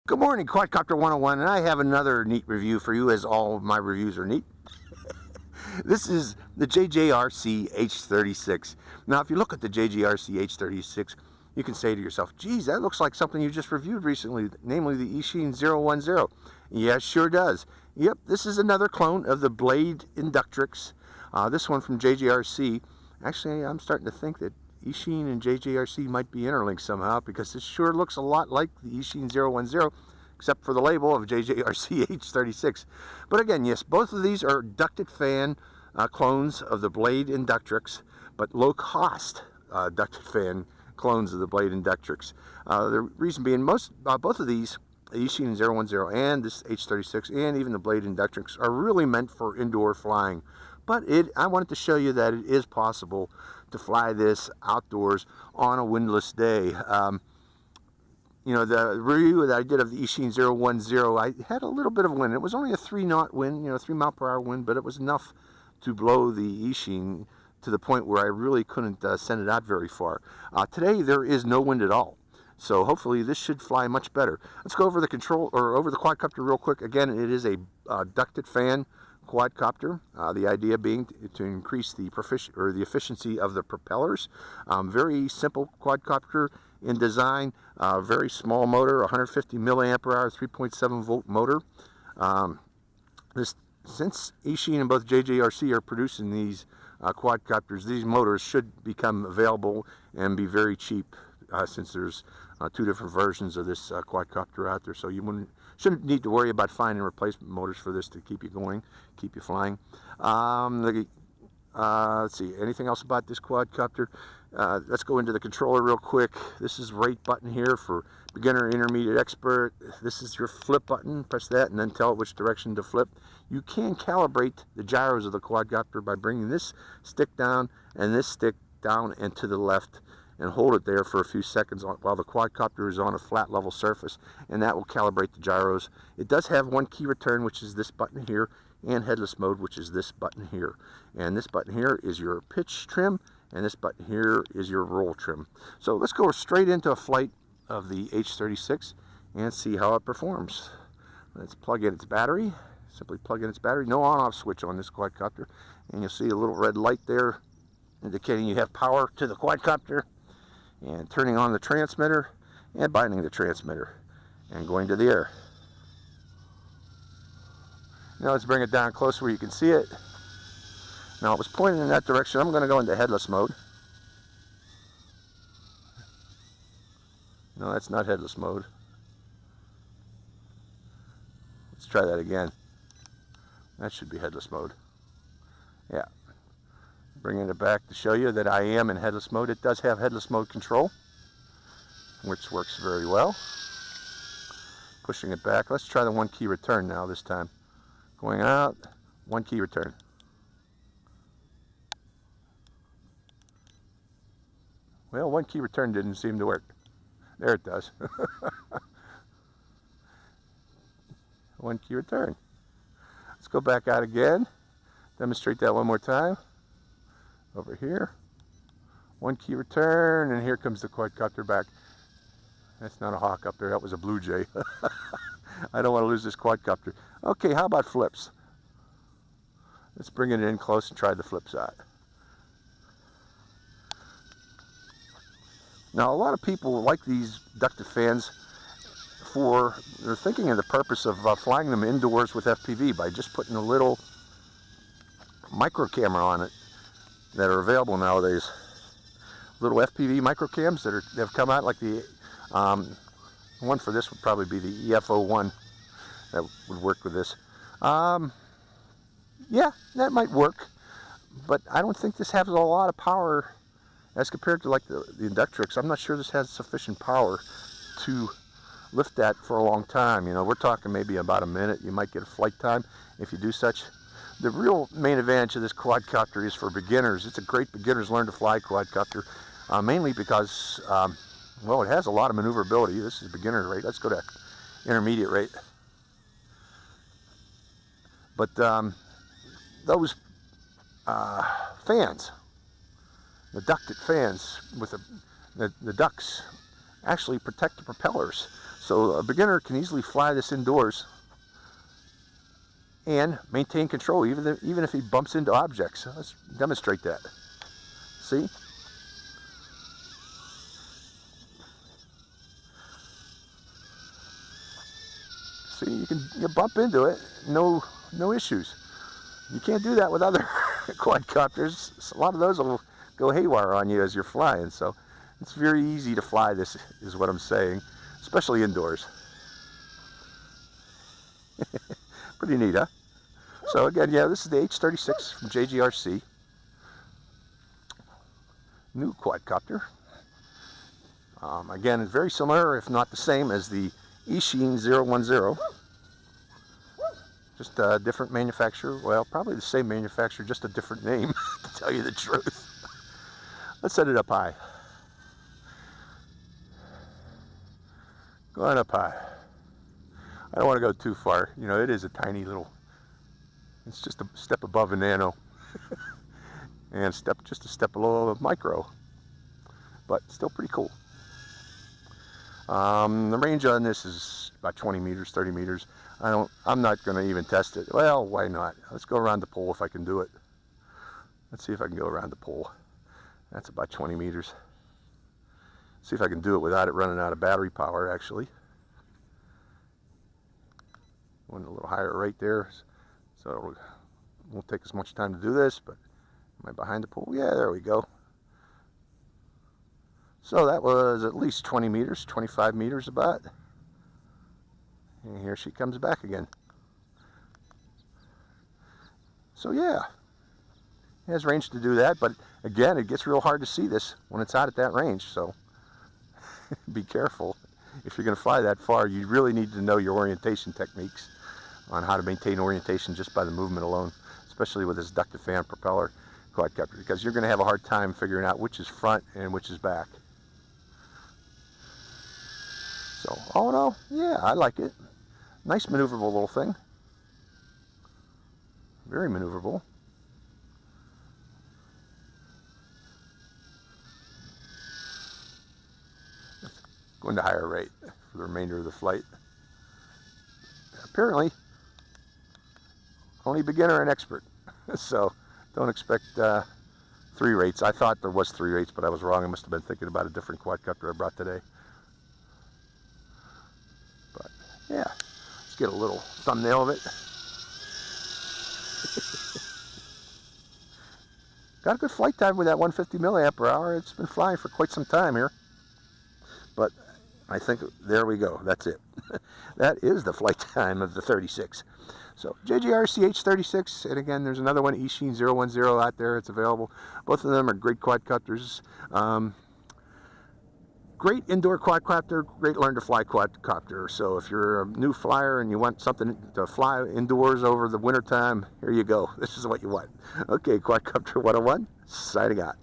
Good morning, Quadcopter 101, and I have another neat review for you, as all of my reviews are neat. This is the JJRC H36. Now, if you look at the JJRC H36, you can say to yourself, geez, that looks like something you just reviewed recently, namely the Eachine 010. Yes, sure does. Yep, this is another clone of the Blade Inductrix. This one from JJRC. Actually, I'm starting to think that Eachine and JJRC might be interlinked somehow, because this sure looks a lot like the Eachine 010, except for the label of JJRC H36. But again, yes, both of these are ducted fan clones of the Blade Inductrix, but low-cost ducted fan clones of the Blade Inductrix. The reason being, both of these, the Eachine 010 and this H36 and even the Blade Inductrix, are really meant for indoor flying. But I wanted to show you that it is possible to fly this outdoors on a windless day. You know, the review that I did of the Eachine 010, I had a little bit of wind. It was only a 3-knot wind, 3-mile-per-hour wind, but it was enough to blow the Eachine to the point where I really couldn't send it out very far. Today there is no wind at all, so hopefully this should fly much better. Let's go over the quadcopter real quick. Again, it is a ducted fan quadcopter. The idea being to increase the efficiency of the propellers. Very simple quadcopter in design. Very small motor, 150 milliampere hour, 3.7 volt motor. Since Eachine and both JJRC are producing these quadcopters, these motors should become available and be very cheap, since there's 2 different versions of this quadcopter out there, so you shouldn't need to worry about finding replacement motors for this to keep you going, keep you flying. Let's see, anything else about this quadcopter? Let's go into the controller real quick. This is rate button here for beginner, intermediate, expert. This is your flip button. Press that and then tell it which direction to flip. You can calibrate the gyros of the quadcopter by bringing this stick down and this stick down and to the left, and hold it there for a few seconds while the quadcopter is on a flat level surface, and that will calibrate the gyros. It does have one key return, which is this button here, and headless mode, which is this button here. And this button here is your pitch trim, and this button here is your roll trim. So let's go straight into a flight of the H36 and see how it performs. Let's plug in its battery. Simply plug in its battery. No on-off switch on this quadcopter, and you'll see a little red light there indicating you have power to the quadcopter, and turning on the transmitter and binding the transmitter and going to the air. Now let's bring it down close where you can see it. Now it was pointing in that direction. I'm going to go into headless mode. No, that's not headless mode. Let's try that again. That should be headless mode. Yeah. Bringing it back to show you that I am in headless mode. It does have headless mode control, which works very well. Pushing it back. Let's try the 1 key return now this time. Going out, 1 key return. Well, 1 key return didn't seem to work. There it does. 1 key return. Let's go back out again. Demonstrate that one more time. Over here, 1 key return, and here comes the quadcopter back. That's not a hawk up there, that was a blue jay. I don't want to lose this quadcopter. Okay, how about flips? Let's bring it in close and try the flip side. Now, a lot of people like these ducted fans they're thinking of the purpose of flying them indoors with FPV by just putting a little micro camera on it that are available nowadays. Little FPV microcams that have come out, like the one for this would probably be the EF01 that would work with this. Yeah, that might work, but I don't think this has a lot of power as compared to like the Inductrix. I'm not sure this has sufficient power to lift that for a long time. We're talking maybe about a minute. You might get a flight time if you do such. The real main advantage of this quadcopter is for beginners. It's a great beginners learn to fly quadcopter, mainly because, well, it has a lot of maneuverability. This is beginner rate. Let's go to intermediate rate. But those fans, the ducted fans with the ducts, actually protect the propellers. So a beginner can easily fly this indoors and maintain control even if he bumps into objects. Let's demonstrate that. See? See, you bump into it, no issues. You can't do that with other quadcopters. A lot of those will go haywire on you as you're flying, so it's very easy to fly this, is what I'm saying, especially indoors. Pretty neat, huh? So again, yeah, this is the H36 from JJRC. New quadcopter. Again, it's very similar, if not the same, as the Eachine 010. Just a different manufacturer. Well, probably the same manufacturer, just a different name, to tell you the truth. Let's set it up high. Going up high. I don't want to go too far. You know, it is a tiny little, it's just a step above a nano. And just a step below a micro. But still pretty cool. The range on this is about 20 meters, 30 meters. I'm not going to even test it. Well, why not? Let's go around the pole if I can do it. Let's see if I can go around the pole. That's about 20 meters. See if I can do it without it running out of battery power, actually. Going a little higher right there, so it won't take as much time to do this, but am I behind the pole? Yeah, there we go. So that was at least 20 meters, 25 meters about. And here she comes back again. So yeah, it has range to do that, but again, it gets real hard to see this when it's out at that range, so be careful. If you're going to fly that far, you really need to know your orientation techniques on how to maintain orientation just by the movement alone, especially with this ducted fan propeller quadcopter, because you're going to have a hard time figuring out which is front and which is back. So, all in all, yeah, I like it. Nice maneuverable little thing. Very maneuverable. Going to higher rate for the remainder of the flight. Apparently, only beginner and expert. So, don't expect 3 rates. I thought there was 3 rates, but I was wrong. I must have been thinking about a different quadcopter I brought today. But, yeah. Let's get a little thumbnail of it. Got a good flight time with that 150 milliamp per hour. It's been flying for quite some time here. But I think, there we go. That's it. That is the flight time of the 36. So, JJRC H36, and again, there's another one, Eachine 010 out there. It's available. Both of them are great quadcopters. Great indoor quadcopter, great learn to fly quadcopter. So if you're a new flyer and you want something to fly indoors over the winter time, here you go. This is what you want. Okay, Quadcopter 101, signing out.